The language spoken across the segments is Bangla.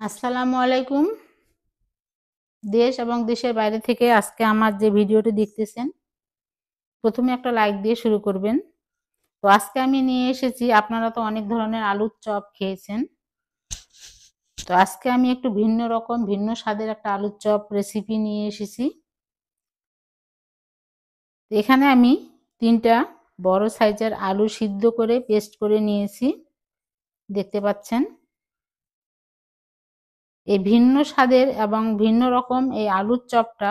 আসসালামু আলাইকুম। দেশ এবং দেশের বাইরে থেকে আজকে আমার যে ভিডিওটি দেখতেছেন, প্রথমে একটা লাইক দিয়ে শুরু করবেন। তো আজকে আমি নিয়ে এসেছি, আপনারা তো অনেক ধরনের আলুর চপ খেয়েছেন। তো আজকে আমি একটু ভিন্ন রকম, ভিন্ন স্বাদের একটা আলুর চপ রেসিপি নিয়ে এসেছি। এখানে আমি 3টা বড় সাইজের আলু সিদ্ধ করে পেস্ট করে নিয়েছি, দেখতে পাচ্ছেন। এই ভিন্ন স্বাদের এবং ভিন্ন রকম এই আলুর চপটা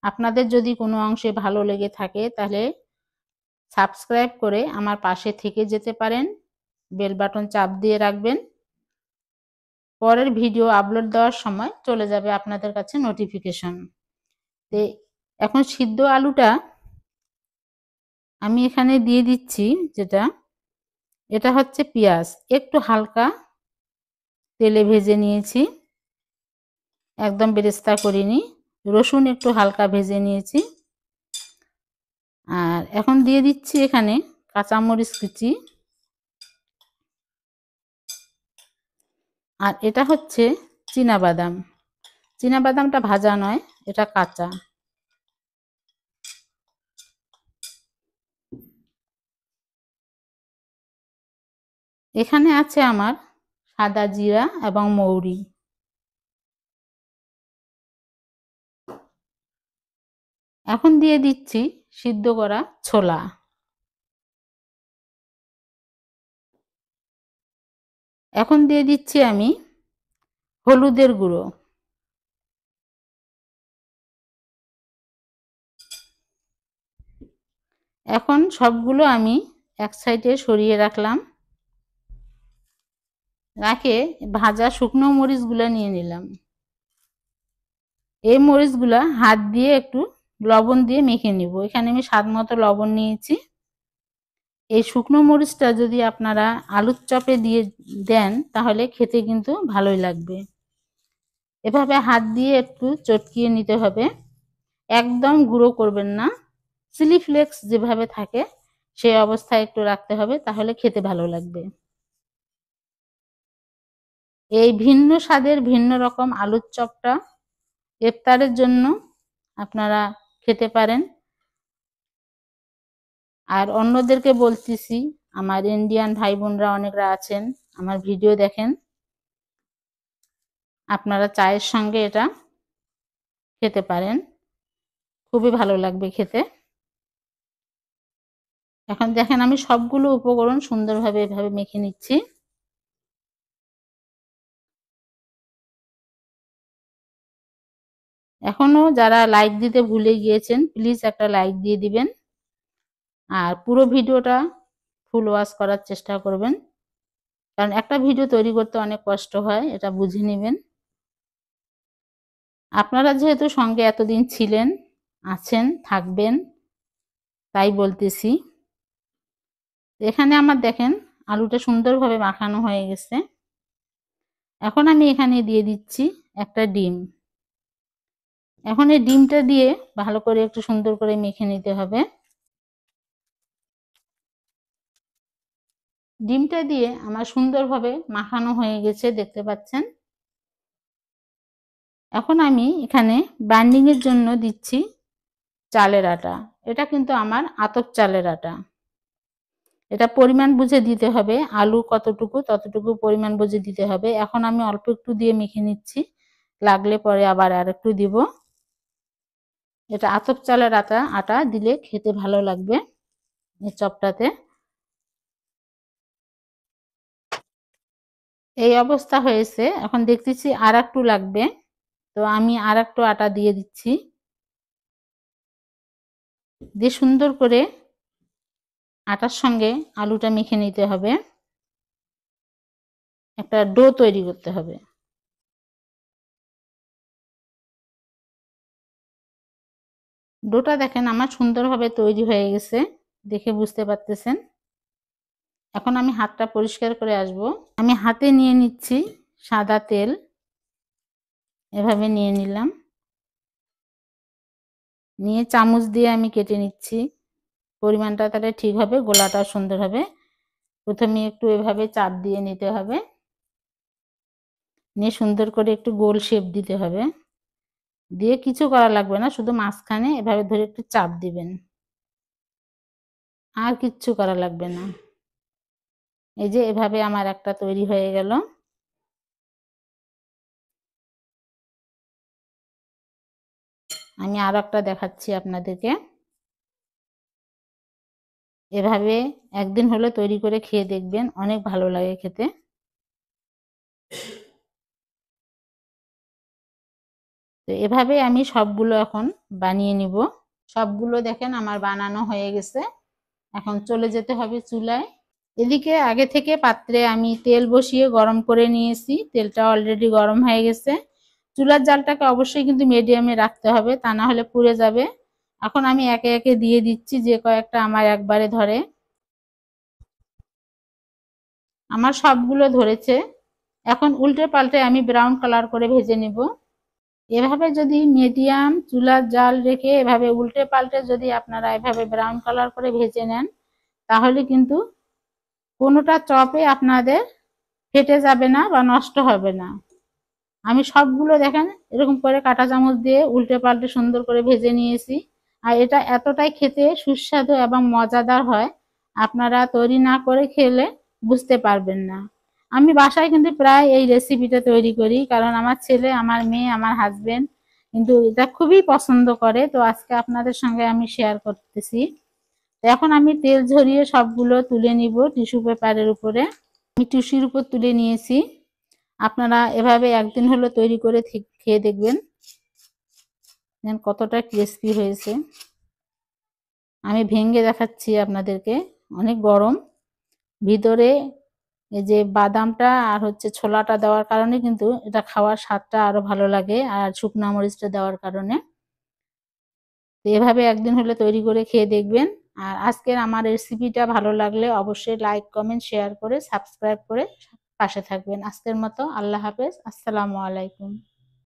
আপনাদের যদি কোনো অংশে ভালো লেগে থাকে তাহলে সাবস্ক্রাইব করে আমার পাশে থেকে যেতে পারেন, বেল বাটন চাপ দিয়ে রাখবেন। পরের ভিডিও আপলোড দেওয়ার সময় চলে যাবে আপনাদের কাছে নোটিফিকেশন। তো এখন সিদ্ধ আলুটা আমি এখানে দিয়ে দিচ্ছি, এটা হচ্ছে পেঁয়াজ, একটু হালকা তেলে ভেজে নিয়েছি, একদম বেরেস্তা করিনি। রসুন একটু হালকা ভেজে নিয়েছি। আর এখন দিয়ে দিচ্ছি এখানে কাঁচামরিচ কুচি। আর এটা হচ্ছে চীনাবাদাম। চীনাবাদামটা ভাজা নয়, এটা কাঁচা। এখানে আছে আমার সাদা জিরা এবং মৌরি। এখন দিয়ে দিচ্ছি সিদ্ধ করা ছোলা। এখন দিয়ে দিচ্ছি আমি হলুদের গুঁড়ো। এখন সবগুলো আমি এক সাইডে সরিয়ে রাখলাম। রাখে ভাজা শুকনো মরিচগুলো নিয়ে নিলাম। এই মরিচগুলা হাত দিয়ে একটু লবণ দিয়ে মেখে নিব। এখানে আমি স্বাদ মতো লবণ নিয়েছি। এই শুকনো মরিচটা যদি আপনারা আলুর চপে দিয়ে দেন তাহলে খেতে কিন্তু ভালোই লাগবে। এভাবে হাত দিয়ে একটু চটকিয়ে নিতে হবে, একদম গুঁড়ো করবেন না। চিলি ফ্লেক্স যেভাবে থাকে সেই অবস্থায় একটু রাখতে হবে, তাহলে খেতে ভালো লাগবে। এই ভিন্ন স্বাদের ভিন্ন রকম আলুর চপটা ইফতারের জন্য আপনারা খেতে পারেন। আর অন্যদেরকে বলতেছি, আমার ইন্ডিয়ান ভাই বোনরা অনেকরা আছেন, আমার ভিডিও দেখেন, আপনারা চায়ের সঙ্গে এটা খেতে পারেন, খুবই ভালো লাগবে খেতে। এখন দেখেন আমি সবগুলো উপকরণ সুন্দরভাবে এভাবে মেখে নিচ্ছি। এখনো যারা লাইক দিতে ভুলে গিয়েছেন প্লিজ একটা লাইক দিয়ে দিবেন। আর পুরো ভিডিওটা ফুল ওয়াচ করার চেষ্টা করবেন, কারণ একটা ভিডিও তৈরি করতে অনেক কষ্ট হয়, এটা বুঝে নেবেন। আপনারা যেহেতু সঙ্গে এতদিন ছিলেন, আছেন, থাকবেন, তাই বলতেছি। এখানে আমার দেখেন আলুটা সুন্দরভাবে মাখানো হয়ে গেছে। এখন আমি এখানে দিয়ে দিচ্ছি একটা ডিম। এখন এই ডিমটা দিয়ে ভালো করে একটু সুন্দর করে মেখে নিতে হবে। ডিমটা দিয়ে আমার সুন্দরভাবে মাখানো হয়ে গেছে, দেখতে পাচ্ছেন। এখন আমি এখানে বাইন্ডিং এর জন্য দিচ্ছি চালের আটা। এটা কিন্তু আমার আতপ চালের আটা। এটা পরিমাণ বুঝে দিতে হবে, আলু কতটুকু ততটুকু পরিমাণ বুঝে দিতে হবে। এখন আমি অল্প একটু দিয়ে মেখে নিচ্ছি, লাগলে পরে আবার আর একটু দিব। এটা আতপ চালের আটা দিলে খেতে ভালো লাগবে এই চপটাতে। এই অবস্থা হয়েছে, এখন দেখতেছি আর একটু লাগবে, তো আমি আর একটু আটা দিয়ে দিচ্ছি। দিয়ে সুন্দর করে আটার সঙ্গে আলুটা মেখে নিতে হবে, একটা ডো তৈরি করতে হবে। ডোটা দেখেন আমার সুন্দরভাবে তৈরি হয়ে গেছে, দেখে বুঝতে পারতেছেন। এখন আমি হাতটা পরিষ্কার করে আসব। আমি হাতে নিয়ে নিচ্ছি সাদা তেল, এভাবে নিয়ে নিলাম। নিয়ে চামচ দিয়ে আমি কেটে নিচ্ছি, পরিমাণটা তাহলে ঠিক হবে, গোলাটাও সুন্দর হবে। প্রথমে একটু এভাবে চাপ দিয়ে নিতে হবে, নিয়ে সুন্দর করে একটু গোল শেপ দিতে হবে। দিয়ে কিছু করা লাগবে না, শুধু মাঝখানে এভাবে ধরে একটু চাপ দিবেন, আর কিচ্ছু করা লাগবে না। এই যে এভাবে আমার একটা তৈরি হয়ে গেল। আমি আর একটা দেখাচ্ছি আপনাদেরকে। এভাবে একদিন হলে তৈরি করে খেয়ে দেখবেন, অনেক ভালো লাগে খেতে। তো এভাবে আমি সবগুলো এখন বানিয়ে নিব। সবগুলো দেখেন আমার বানানো হয়ে গেছে। এখন চলে যেতে হবে চুলায়। এদিকে আগে থেকে পাত্রে আমি তেল বসিয়ে গরম করে নিয়েছি, তেলটা অলরেডি গরম হয়ে গেছে। চুলার জালটাকে অবশ্যই কিন্তু মিডিয়ামে রাখতে হবে, তা না হলে পুড়ে যাবে। এখন আমি একে একে দিয়ে দিচ্ছি, যে কয়েকটা আমার একবারে ধরে। আমার সবগুলো ধরেছে। এখন উল্টে পাল্টে আমি ব্রাউন কালার করে ভেজে নিব। এভাবে যদি মিডিয়াম চুলার জাল রেখে এভাবে উল্টে পাল্টে যদি আপনারা এভাবে ব্রাউন কালার করে ভেজে নেন, তাহলে কিন্তু কোনোটা চপে আপনাদের ফেটে যাবে না বা নষ্ট হবে না। আমি সবগুলো দেখেন এরকম করে কাঁটা চামচ দিয়ে উল্টে পাল্টে সুন্দর করে ভেজে নিয়েছি। আর এটা এতটাই খেতে সুস্বাদু এবং মজাদার হয়, আপনারা তৈরি না করে খেলে বুঝতে পারবেন না। আমি বাসায় কিন্তু প্রায় এই রেসিপিটা তৈরি করি, কারণ আমার ছেলে, আমার মেয়ে, আমার হাজবেন্ড কিন্তু এটা খুবই পছন্দ করে। তো আজকে আপনাদের সঙ্গে আমি শেয়ার করতেছি। এখন আমি তেল ঝরিয়ে সবগুলো তুলে নিব টিস্যু পেপারের উপরে। আমি টিস্যুর উপর তুলে নিয়েছি। আপনারা এভাবে একদিন হলো তৈরি করে খেয়ে দেখবেন, কতটা ক্রিস্পি হয়েছে। আমি ভেঙে দেখাচ্ছি আপনাদেরকে, অনেক গরম ভিতরে। এই যে বাদামটা আর হচ্ছে ছোলাটা দেওয়ার কারণে কিন্তু এটা খাওয়ার স্বাদটা আরো ভালো লাগে, আর শুকনো মরিচটা দেওয়ার কারণে। তো এভাবে একদিন হলে তৈরি করে খেয়ে দেখবেন। আর আজকের আমার রেসিপিটা ভালো লাগলে অবশ্যই লাইক, কমেন্ট, শেয়ার করে সাবস্ক্রাইব করে পাশে থাকবেন। আজকের মতো আল্লাহ হাফেজ, আসসালামু আলাইকুম।